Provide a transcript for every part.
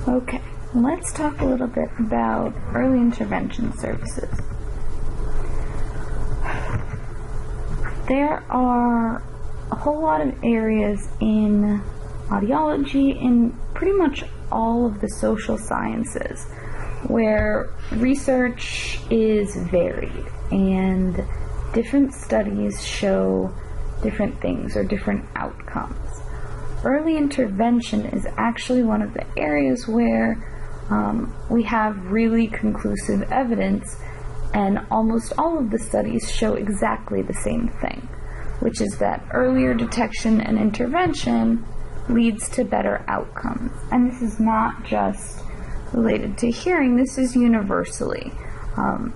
Okay, let's talk a little bit about early intervention services. There are a whole lot of areas in audiology and pretty much all of the social sciences where research is varied and different studies show different things or different outcomes. Early intervention is actually one of the areas where we have really conclusive evidence, and almost all of the studies show exactly the same thing, which is that earlier detection and intervention leads to better outcomes. And this is not just related to hearing, this is universally,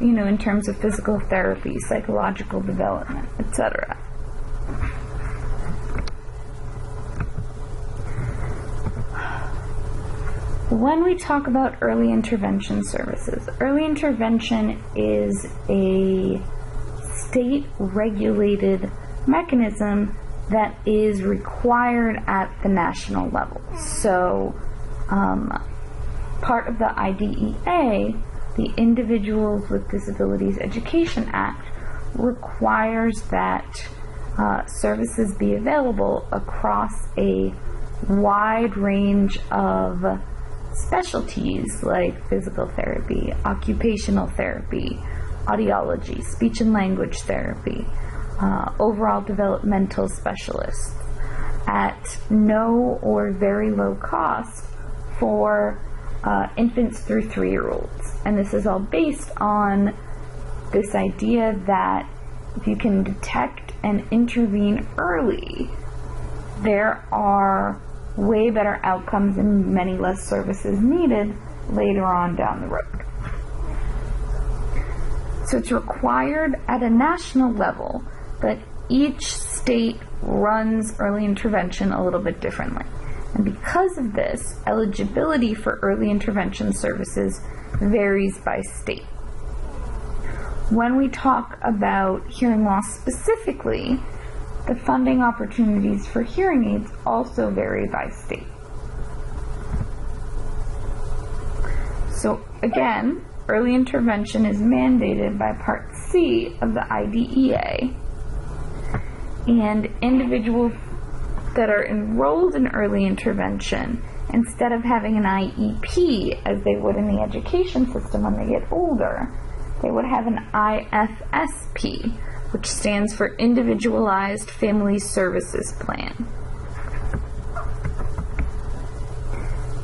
in terms of physical therapy, psychological development, etc. When we talk about early intervention services, early intervention is a state-regulated mechanism that is required at the national level. So, part of the IDEA, the Individuals with Disabilities Education Act, requires that services be available across a wide range of specialties like physical therapy, occupational therapy, audiology, speech and language therapy, overall developmental specialists at no or very low cost for infants through 3-year-olds. And this is all based on this idea that if you can detect and intervene early, there are way better outcomes and many less services needed later on down the road. So it's required at a national level, but each state runs early intervention a little bit differently. And because of this, eligibility for early intervention services varies by state. When we talk about hearing loss specifically, the funding opportunities for hearing aids also vary by state. So again, early intervention is mandated by Part C of the IDEA, and individuals that are enrolled in early intervention, instead of having an IEP as they would in the education system when they get older, they would have an IFSP, which stands for Individualized Family Services Plan.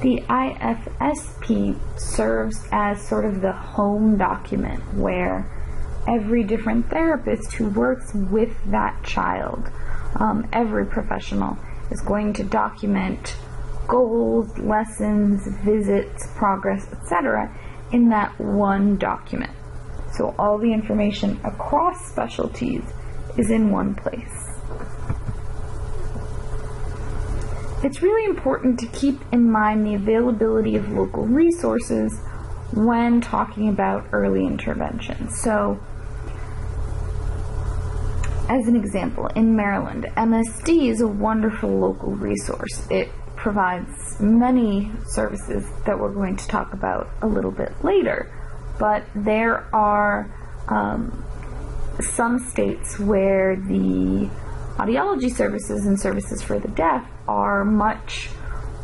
The IFSP serves as sort of the home document where every different therapist who works with that child, every professional, is going to document goals, lessons, visits, progress, etc. in that one document. So all the information across specialties is in one place. It's really important to keep in mind the availability of local resources when talking about early intervention. So, as an example, in Maryland, MSD is a wonderful local resource. It provides many services that we're going to talk about a little bit later. But there are some states where the audiology services and services for the deaf are much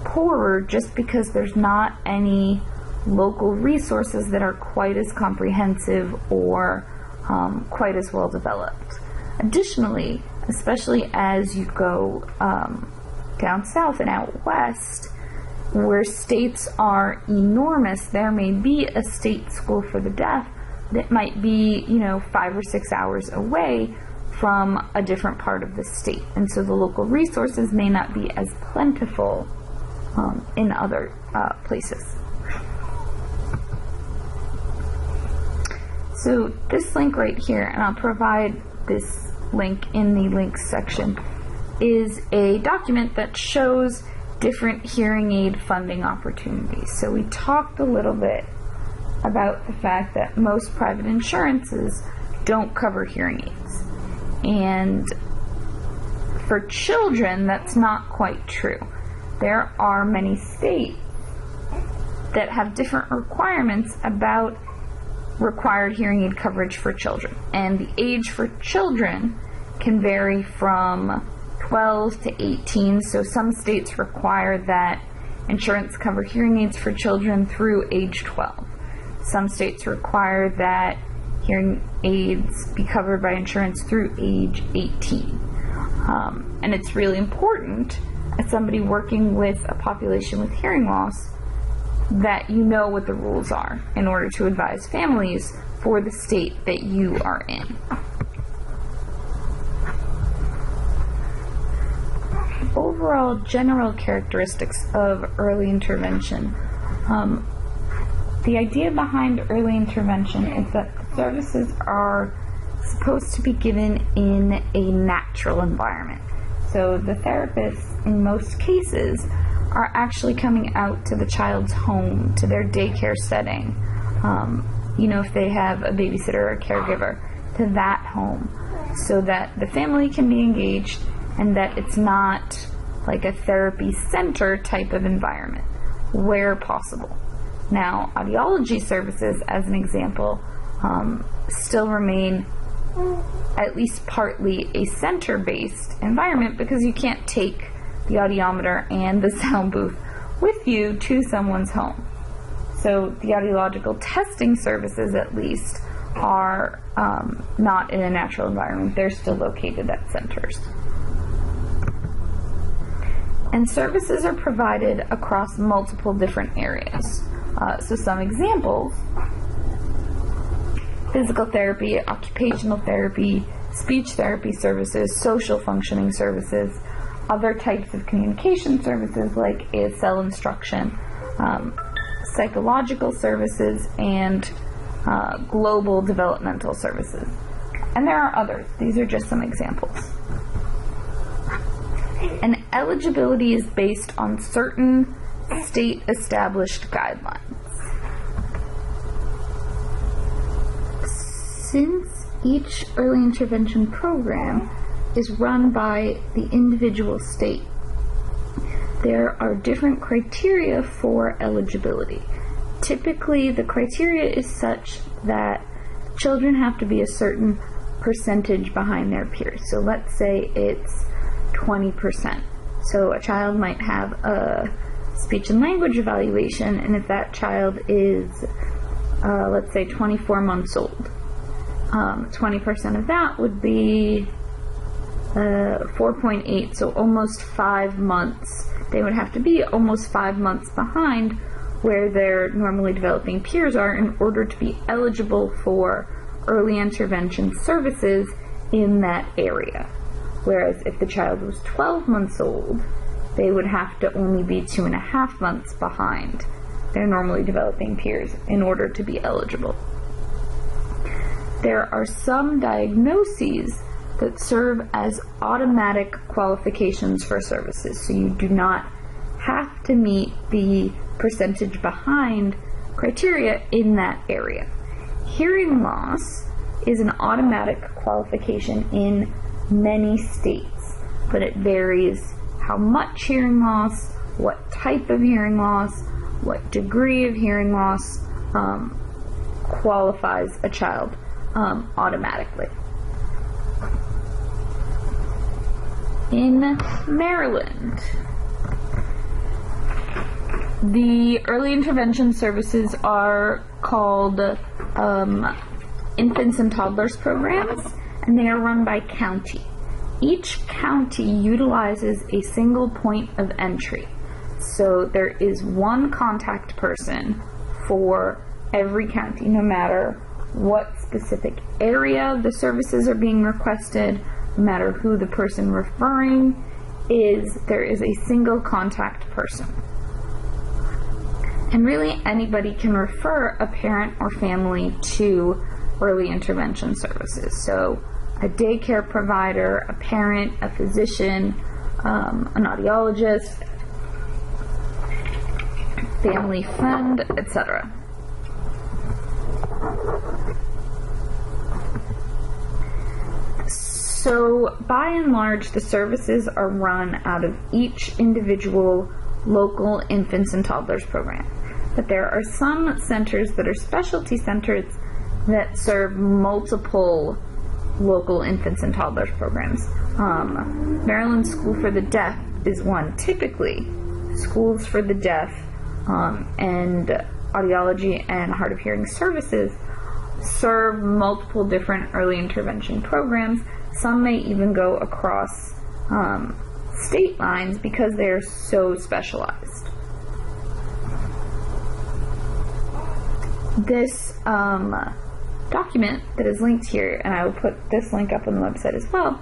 poorer just because there's not any local resources that are quite as comprehensive or quite as well developed. Additionally, especially as you go down south and out west, where states are enormous, there may be a state school for the deaf that might be, 5 or 6 hours away from a different part of the state. And so the local resources may not be as plentiful in other places. So this link right here, and I'll provide this link in the links section, is a document that shows different hearing aid funding opportunities. So we talked a little bit about the fact that most private insurances don't cover hearing aids. And for children, that's not quite true. There are many states that have different requirements about required hearing aid coverage for children. And the age for children can vary from 12 to 18. So some states require that insurance cover hearing aids for children through age 12. Some states require that hearing aids be covered by insurance through age 18. And it's really important, as somebody working with a population with hearing loss, that you know what the rules are in order to advise families for the state that you are in. Overall general characteristics of early intervention. The idea behind early intervention is that the services are supposed to be given in a natural environment. So the therapists, in most cases, are actually coming out to the child's home, to their daycare setting, if they have a babysitter or a caregiver, to that home, so that the family can be engaged and that it's not like a therapy center type of environment, where possible. Now, audiology services, as an example, still remain at least partly a center-based environment, because you can't take the audiometer and the sound booth with you to someone's home. So the audiological testing services, at least, are not in a natural environment. They're still located at centers. And services are provided across multiple different areas. So some examples: physical therapy, occupational therapy, speech therapy services, social functioning services, other types of communication services like ASL instruction, psychological services, and global developmental services. And there are others. These are just some examples. And eligibility is based on certain state-established guidelines. Since each early intervention program is run by the individual state, there are different criteria for eligibility. Typically, the criteria is such that children have to be a certain percentage behind their peers. So let's say it's 20%. So a child might have a speech and language evaluation, and if that child is, let's say, 24 months old, 20% of that would be 4.8, so almost 5 months. They would have to be almost 5 months behind where their normally developing peers are in order to be eligible for early intervention services in that area. Whereas if the child was 12 months old, they would have to only be 2.5 months behind their normally developing peers in order to be eligible. There are some diagnoses that serve as automatic qualifications for services, so you do not have to meet the percentage behind criteria in that area. Hearing loss is an automatic qualification in many states, but it varies how much hearing loss, what type of hearing loss, what degree of hearing loss qualifies a child automatically. In Maryland, the early intervention services are called infants and toddlers programs, and they are run by county. Each county utilizes a single point of entry. So there is one contact person for every county, no matter what specific area the services are being requested, no matter who the person referring is, there is a single contact person. And really anybody can refer a parent or family to early intervention services. So a daycare provider, a parent, a physician, an audiologist, family friend, etc. So by and large, the services are run out of each individual local infants and toddlers program. but there are some centers that are specialty centers that serve multiple local infants and toddlers programs. Maryland School for the Deaf is one. Typically, schools for the deaf and audiology and hard of hearing services serve multiple different early intervention programs. Some may even go across state lines because they're so specialized. This document that is linked here, and I will put this link up on the website as well,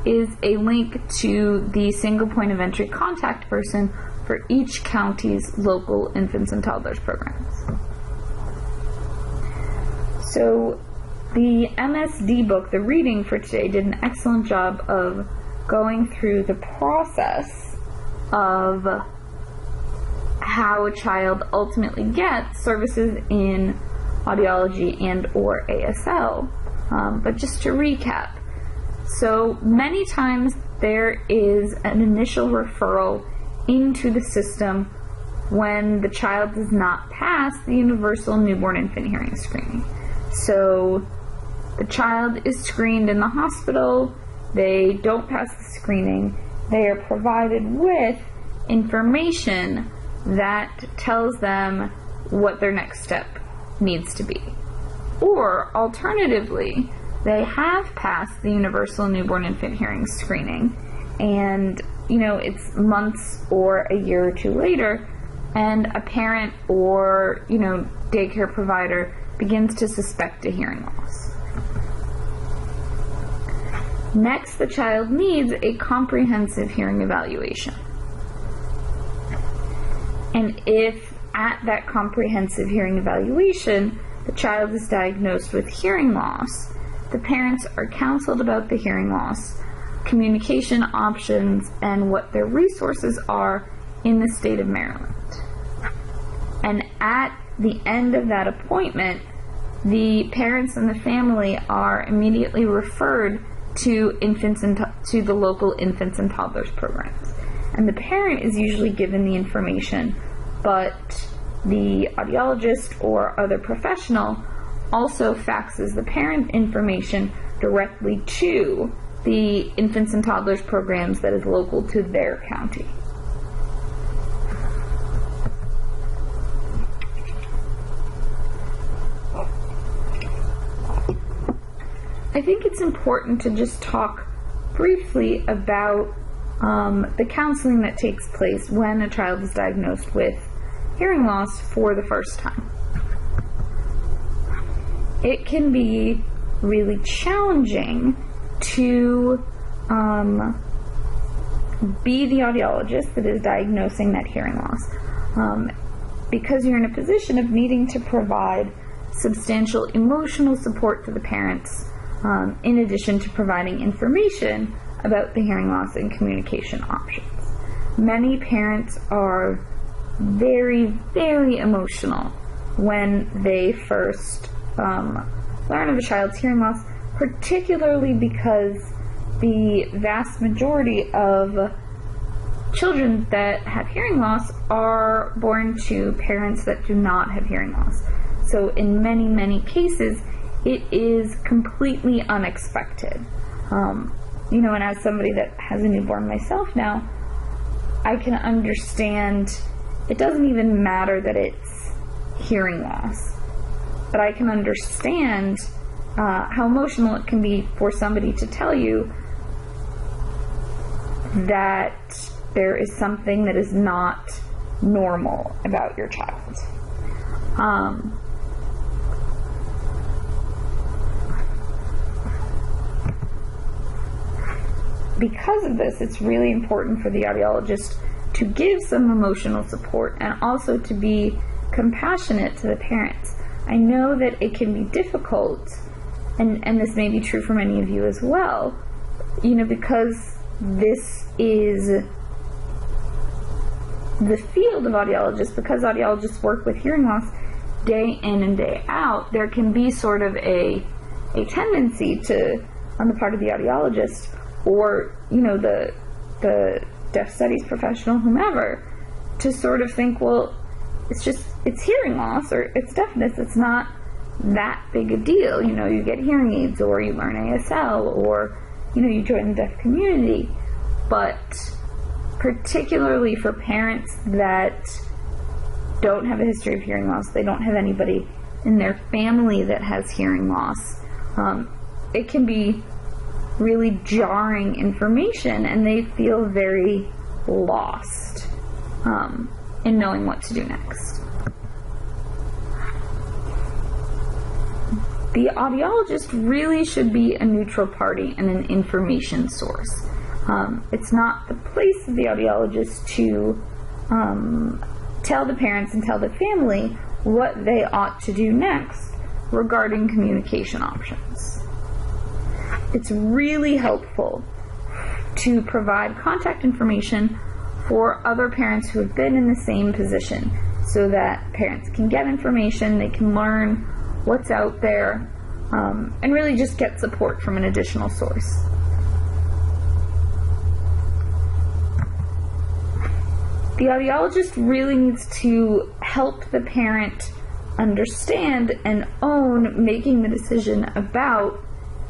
is a link to the single point of entry contact person for each county's local infants and toddlers programs. So the MSD book, the reading for today, did an excellent job of going through the process of how a child ultimately gets services in audiology and or ASL. But just to recap, so many times there is an initial referral into the system when the child does not pass the universal newborn infant hearing screening. So the child is screened in the hospital, they don't pass the screening, they are provided with information that tells them what their next step needs to be. Or alternatively, they have passed the universal newborn infant hearing screening, and it's months or a year or two later, and a parent or daycare provider begins to suspect a hearing loss. Next, the child needs a comprehensive hearing evaluation. And if at that comprehensive hearing evaluation the child is diagnosed with hearing loss, the parents are counseled about the hearing loss, communication options, and what their resources are in the state of Maryland. And at the end of that appointment, the parents and the family are immediately referred to to the local infants and toddlers programs. And the parent is usually given the information, but the audiologist or other professional also faxes the parent information directly to the infants and toddlers programs that is local to their county. I think it's important to just talk briefly about the counseling that takes place when a child is diagnosed with hearing loss for the first time. It can be really challenging to be the audiologist that is diagnosing that hearing loss because you're in a position of needing to provide substantial emotional support to the parents in addition to providing information about the hearing loss and communication options. Many parents are very, very emotional when they first learn of a child's hearing loss, particularly because the vast majority of children that have hearing loss are born to parents that do not have hearing loss. So in many, many cases, it is completely unexpected. And as somebody that has a newborn myself now, I can understand it doesn't even matter that it's hearing loss, but I can understand how emotional it can be for somebody to tell you that there is something that is not normal about your child. Because of this, it's really important for the audiologist to give some emotional support and also to be compassionate to the parents. I know that it can be difficult, and this may be true for many of you as well, because this is the field of audiologists, because audiologists work with hearing loss day in and day out, there can be sort of a tendency to, on the part of the audiologist, or the deaf studies professional, whomever, to sort of think, well, it's hearing loss or it's deafness. It's not that big a deal. You know, you get hearing aids or you learn ASL or, you know, you join the deaf community. But particularly for parents that don't have a history of hearing loss, they don't have anybody in their family that has hearing loss, it can be really jarring information, and they feel very lost in knowing what to do next. The audiologist really should be a neutral party and an information source. It's not the place of the audiologist to tell the parents and tell the family what they ought to do next regarding communication options. It's really helpful to provide contact information for other parents who have been in the same position so that parents can get information, they can learn what's out there, and really just get support from an additional source. The audiologist really needs to help the parent understand and own making the decision about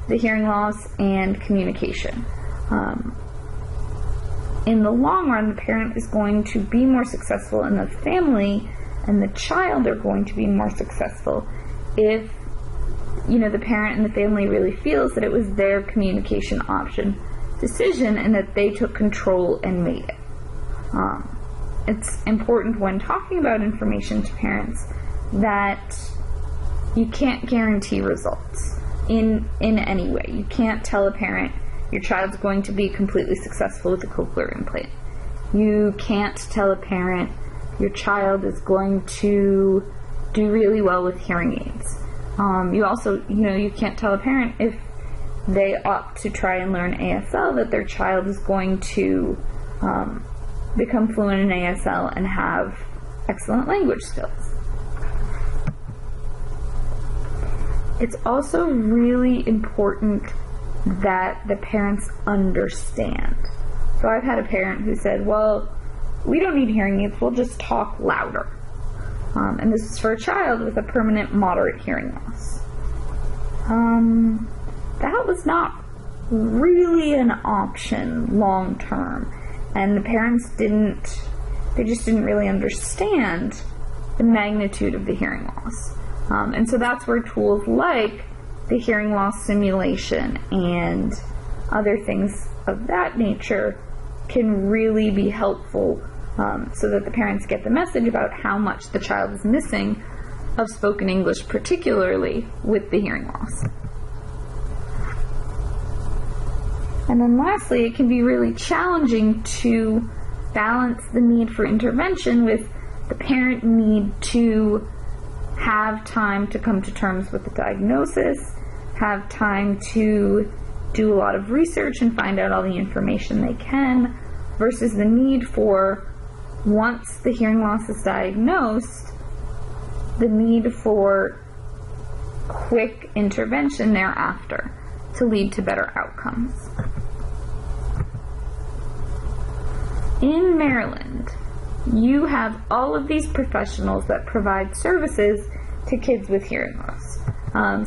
the hearing loss and communication. In the long run, the parent is going to be more successful, and the family and the child are going to be more successful if, you know, the parent and the family really feels that it was their communication option decision and that they took control and made it. It's important when talking about information to parents that you can't guarantee results in any way. You can't tell a parent your child's going to be completely successful with a cochlear implant. You can't tell a parent your child is going to do really well with hearing aids. You also, you know, you can't tell a parent if they opt to try and learn ASL that their child is going to become fluent in ASL and have excellent language skills. It's also really important that the parents understand. So I've had a parent who said, well, we don't need hearing aids, we'll just talk louder. And this is for a child with a permanent moderate hearing loss. That was not really an option long term. And the parents just didn't really understand the magnitude of the hearing loss. And so that's where tools like the hearing loss simulation and other things of that nature can really be helpful, so that the parents get the message about how much the child is missing of spoken English, particularly with the hearing loss. And then lastly, it can be really challenging to balance the need for intervention with the parent need to have time to come to terms with the diagnosis, have time to do a lot of research and find out all the information they can, versus the need for, once the hearing loss is diagnosed, the need for quick intervention thereafter to lead to better outcomes. In Maryland, you have all of these professionals that provide services to kids with hearing loss.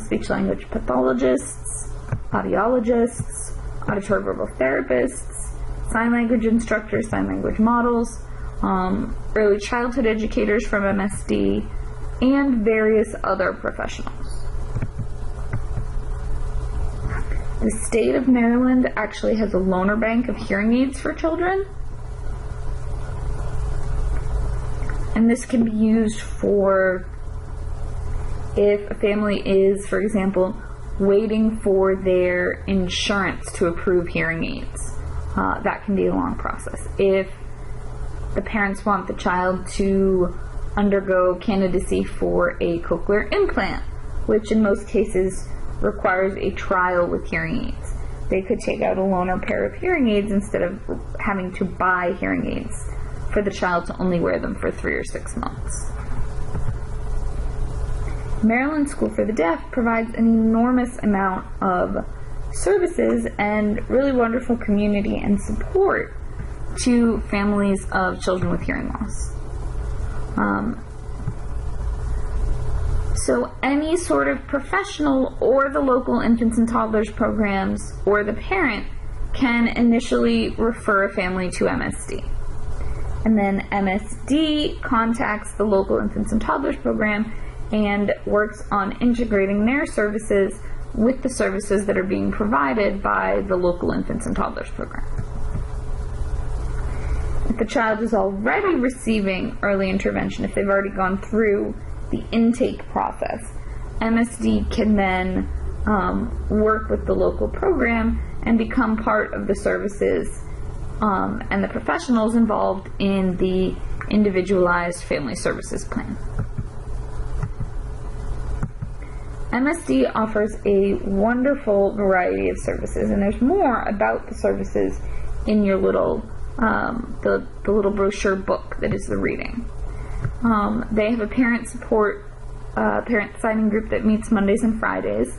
Speech-language pathologists, audiologists, auditory-verbal therapists, sign language instructors, sign language models, early childhood educators from MSD, and various other professionals. The state of Maryland actually has a loaner bank of hearing aids for children. And this can be used for if a family is, for example, waiting for their insurance to approve hearing aids. That can be a long process. If the parents want the child to undergo candidacy for a cochlear implant, which in most cases requires a trial with hearing aids, they could take out a loaner pair of hearing aids instead of having to buy hearing aids for the child to only wear them for 3 or 6 months. Maryland School for the Deaf provides an enormous amount of services and really wonderful community and support to families of children with hearing loss. So any sort of professional or the local infants and toddlers programs or the parent can initially refer a family to MSD. And then MSD contacts the local infants and toddlers program and works on integrating their services with the services that are being provided by the local infants and toddlers program. If the child is already receiving early intervention, if they've already gone through the intake process, MSD can then work with the local program and become part of the services and the professionals involved in the individualized family services plan. MSD offers a wonderful variety of services, and there's more about the services in your little the little brochure book that is the reading. They have a parent signing group that meets Mondays and Fridays.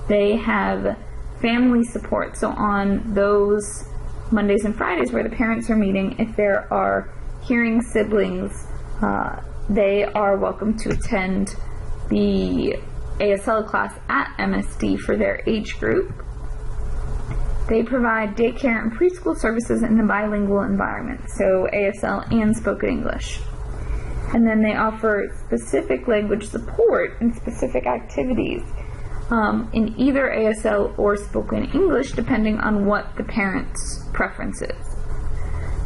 They have family support, so on those Mondays and Fridays where the parents are meeting, if there are hearing siblings, they are welcome to attend the ASL class at MSD for their age group. They provide daycare and preschool services in a bilingual environment, so ASL and spoken English. And then they offer specific language support and specific activities in either ASL or spoken English, depending on what the parent's preference is.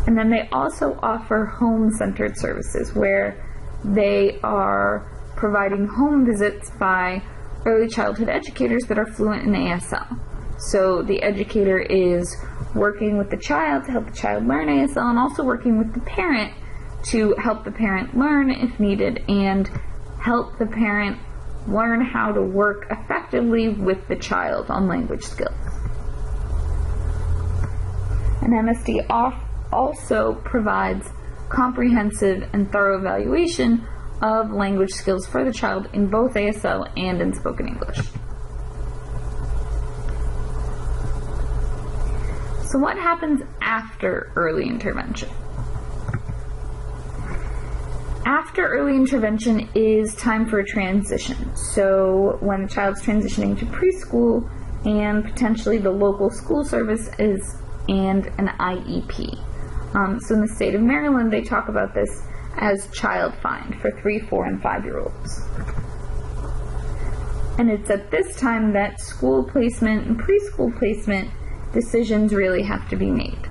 And then they also offer home-centered services, where they are providing home visits by early childhood educators that are fluent in ASL. So the educator is working with the child to help the child learn ASL, and also working with the parent to help the parent learn if needed, and help the parent learn how to work effectively with the child on language skills. And MSD also provides comprehensive and thorough evaluation of language skills for the child in both ASL and in spoken English. So what happens after early intervention? After early intervention is time for a transition. So when a child's transitioning to preschool, and potentially the local school service and an IEP. So in the state of Maryland, they talk about this as child find for 3, 4, and 5-year-olds. And it's at this time that school placement and preschool placement decisions really have to be made.